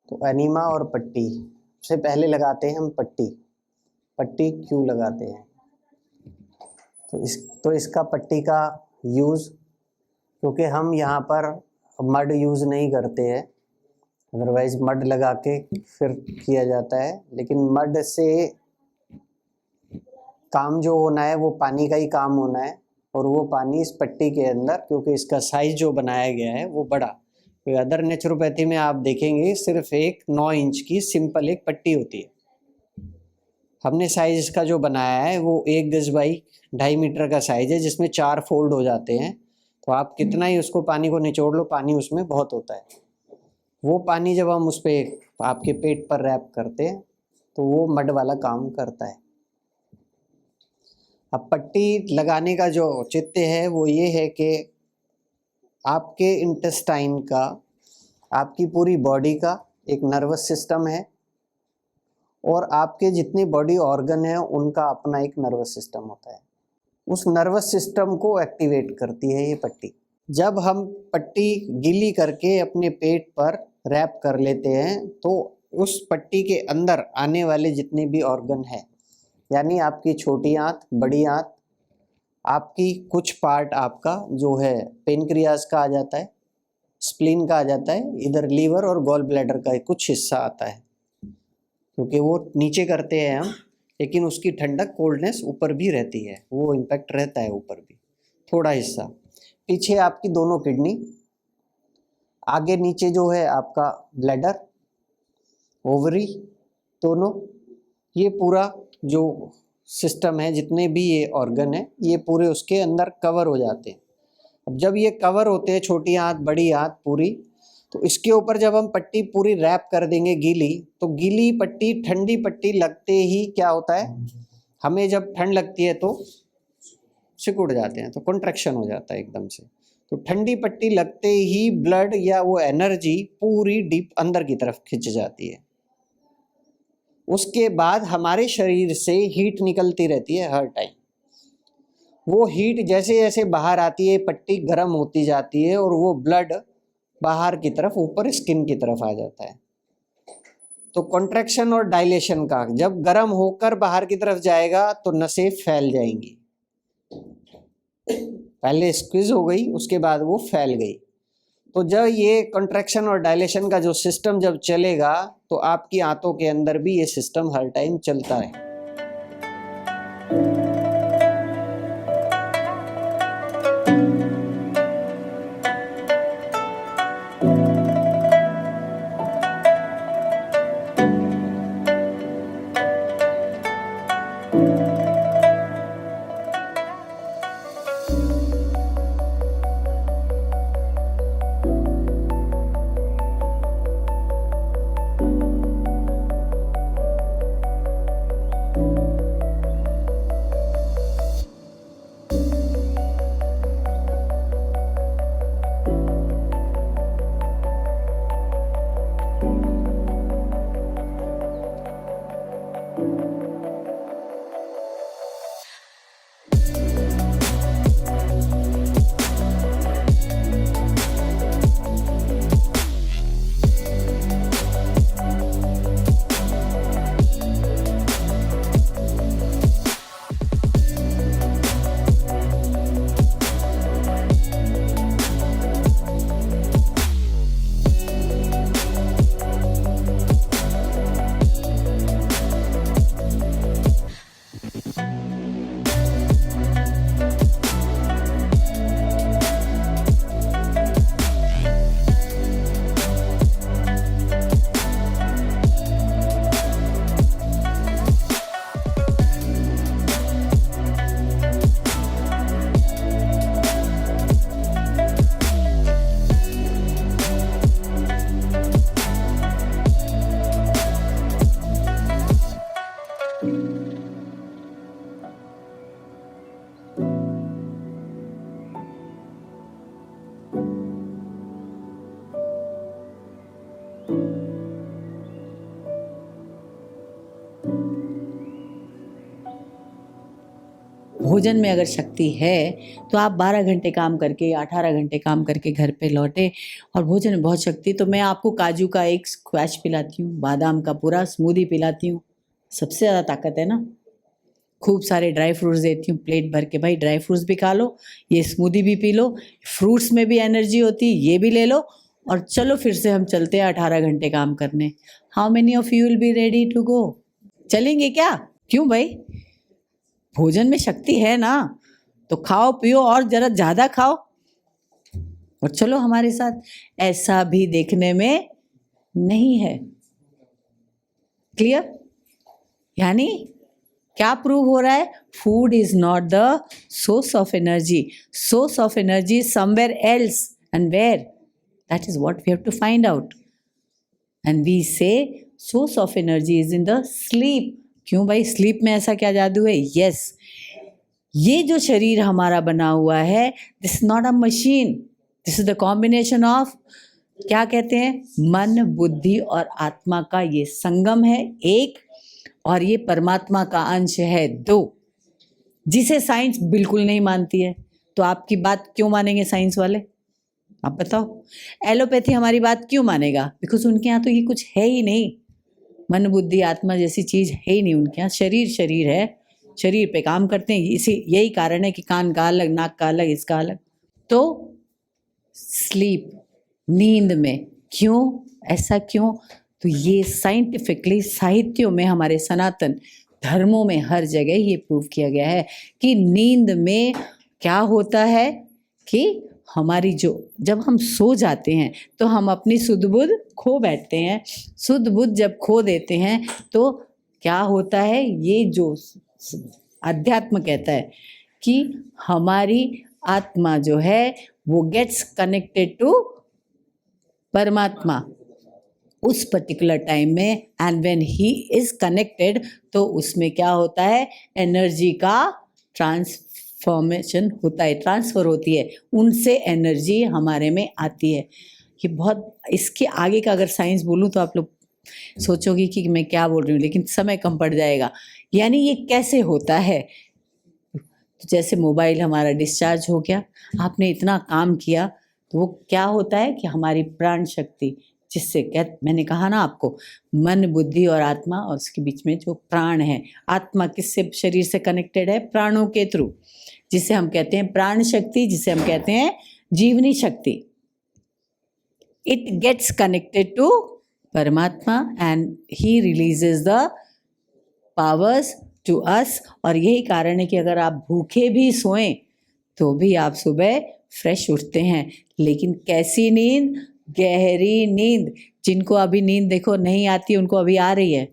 तो एनीमा और पट्टी से पहले लगाते हैं हम पट्टी। पट्टी क्यों लगाते हैं? तो इसका पट्टी का यूज़, क्योंकि हम यहाँ पर मड यूज़ नहीं करते हैं, अदरवाइज़ मड लगा के फिर किया जाता है, लेकिन मड से काम जो होना है वो पानी का ही काम होना है, और वो पानी इस पट्टी के अंदर, क्योंकि इसका साइज़ जो बनाया गया है वो बड़ा। अदर नेचुरोपैथी में आप देखेंगे सिर्फ एक 9 इंच की सिंपल एक पट्टी होती है। हमने साइज इसका जो बनाया है वो 1 गज बाई 2.5 मीटर का साइज है, जिसमें 4 फोल्ड हो जाते हैं। तो आप कितना ही उसको पानी को निचोड़ लो, पानी उसमें बहुत होता है। वो पानी जब हम उस पर आपके पेट पर रैप करते हैं तो वो मड वाला काम करता है। अब पट्टी लगाने का जो औचित्य है वो ये है कि आपके इंटेस्टाइन का, आपकी पूरी बॉडी का एक नर्वस सिस्टम है, और आपके जितने बॉडी ऑर्गन हैं उनका अपना एक नर्वस सिस्टम होता है। उस नर्वस सिस्टम को एक्टिवेट करती है ये पट्टी। जब हम पट्टी गीली करके अपने पेट पर रैप कर लेते हैं तो उस पट्टी के अंदर आने वाले जितने भी ऑर्गन हैं, यानी आपकी छोटी आंत, बड़ी आंत, आपकी कुछ पार्ट आपका जो है पेनक्रियाज का आ जाता है, स्प्लीन का आ जाता है, इधर लीवर और गॉल ब्लैडर का कुछ हिस्सा आता है, क्योंकि वो नीचे करते हैं हम, लेकिन उसकी ठंडक, कोल्डनेस ऊपर भी रहती है, वो इम्पैक्ट रहता है ऊपर भी थोड़ा हिस्सा। पीछे आपकी दोनों किडनी, आगे नीचे जो है आपका ब्लैडर, ओवरी दोनों, ये पूरा जो सिस्टम है, जितने भी ये ऑर्गन है ये पूरे उसके अंदर कवर हो जाते हैं। अब जब ये कवर होते हैं, छोटी आंत, बड़ी आंत पूरी, तो इसके ऊपर जब हम पट्टी पूरी रैप कर देंगे गीली, तो गीली पट्टी, ठंडी पट्टी लगते ही क्या होता है, हमें जब ठंड लगती है तो सिकुड़ जाते हैं, तो कॉन्ट्रैक्शन हो जाता है एकदम से। तो ठंडी पट्टी लगते ही ब्लड या वो एनर्जी पूरी डीप अंदर की तरफ खिंच जाती है। उसके बाद हमारे शरीर से हीट निकलती रहती है हर टाइम। वो हीट जैसे जैसे बाहर आती है, पट्टी गर्म होती जाती है, और वो ब्लड बाहर की तरफ, ऊपर स्किन की तरफ आ जाता है। तो कॉन्ट्रैक्शन और डायलेशन का, जब गर्म होकर बाहर की तरफ जाएगा तो नसें फैल जाएंगी। पहले स्क्वीज हो गई, उसके बाद वो फैल गई। तो जब ये कॉन्ट्रैक्शन और डायलेशन का जो सिस्टम जब चलेगा तो आपकी आंतों के अंदर भी ये सिस्टम हर टाइम चलता है। भोजन में अगर शक्ति है तो आप 12 घंटे काम करके, 18 घंटे काम करके घर पे लौटे और भोजन में बहुत शक्ति, तो मैं आपको काजू का एक स्क्वैश पिलाती हूँ, बादाम का पूरा स्मूदी पिलाती हूँ, सबसे ज़्यादा ताकत है ना। खूब सारे ड्राई फ्रूट्स देती हूँ प्लेट भर के, भाई ड्राई फ्रूट्स भी खा लो, ये स्मूदी भी पी लो, फ्रूट्स में भी एनर्जी होती है, ये भी ले लो, और चलो फिर से हम चलते हैं 18 घंटे काम करने। How many of you will be ready to go? चलेंगे क्या? क्यों भाई? भोजन में शक्ति है ना, तो खाओ पियो और जरा ज़्यादा खाओ और चलो हमारे साथ। ऐसा भी देखने में नहीं है। क्लियर? यानी क्या प्रूव हो रहा है? Food is not the source of energy. Source of energy is somewhere else. And where? That is what we have to find out. And we say source of energy is in the sleep. क्यों भाई, sleep में ऐसा क्या जादू है? Yes, ये जो शरीर हमारा बना हुआ है, this is not a machine, this is the combination of, क्या कहते हैं, मन, बुद्धि और आत्मा का ये संगम है एक, और ये परमात्मा का अंश है दो, जिसे साइंस बिल्कुल नहीं मानती है। तो आपकी बात क्यों मानेंगे साइंस वाले? आप बताओ। एलोपैथी हमारी बात क्यों मानेगा? बिकॉज उनके यहाँ तो ये कुछ है ही नहीं, मन बुद्धि आत्मा जैसी चीज है ही नहीं उनके यहाँ। शरीर शरीर है, शरीर पे काम करते हैं, इसी यही कारण है कि कान का अलग, नाक का अलग, इसका अलग। तो स्लीप, नींद में क्यों ऐसा, क्यों? तो ये साइंटिफिकली साहित्यों में, हमारे सनातन धर्मों में हर जगह ये प्रूव किया गया है कि नींद में क्या होता है कि हमारी जब हम सो जाते हैं तो हम अपनी सुध बुध खो बैठते हैं। सुध बुध जब खो देते हैं तो क्या होता है, ये जो अध्यात्म कहता है कि हमारी आत्मा जो है वो गेट्स कनेक्टेड टू परमात्मा उस पर्टिकुलर टाइम में। And when he is connected, तो उसमें क्या होता है, एनर्जी का ट्रांसफॉर्मेशन होता है, ट्रांसफ़र होती है, उनसे एनर्जी हमारे में आती है। ये बहुत, इसके आगे का अगर साइंस बोलूँ तो आप लोग सोचोगे कि मैं क्या बोल रही हूँ, लेकिन समय कम पड़ जाएगा। यानी ये कैसे होता है? तो जैसे मोबाइल हमारा डिस्चार्ज हो गया, आपने इतना काम किया, तो वो क्या होता है कि हमारी प्राण शक्ति, जिससे मैंने कहा ना आपको, मन बुद्धि और आत्मा, और उसके बीच में जो प्राण है, आत्मा किससे शरीर से कनेक्टेड है? प्राणों के थ्रू, जिसे हम कहते हैं प्राण शक्ति, जिसे हम कहते हैं जीवनी शक्ति। इट गेट्स कनेक्टेड टू परमात्मा and he releases the powers to us. और यही कारण है कि अगर आप भूखे भी सोएं तो भी आप सुबह फ्रेश उठते हैं। लेकिन कैसी नींद? गहरी नींद। जिनको अभी नींद देखो नहीं आती, उनको अभी आ रही है।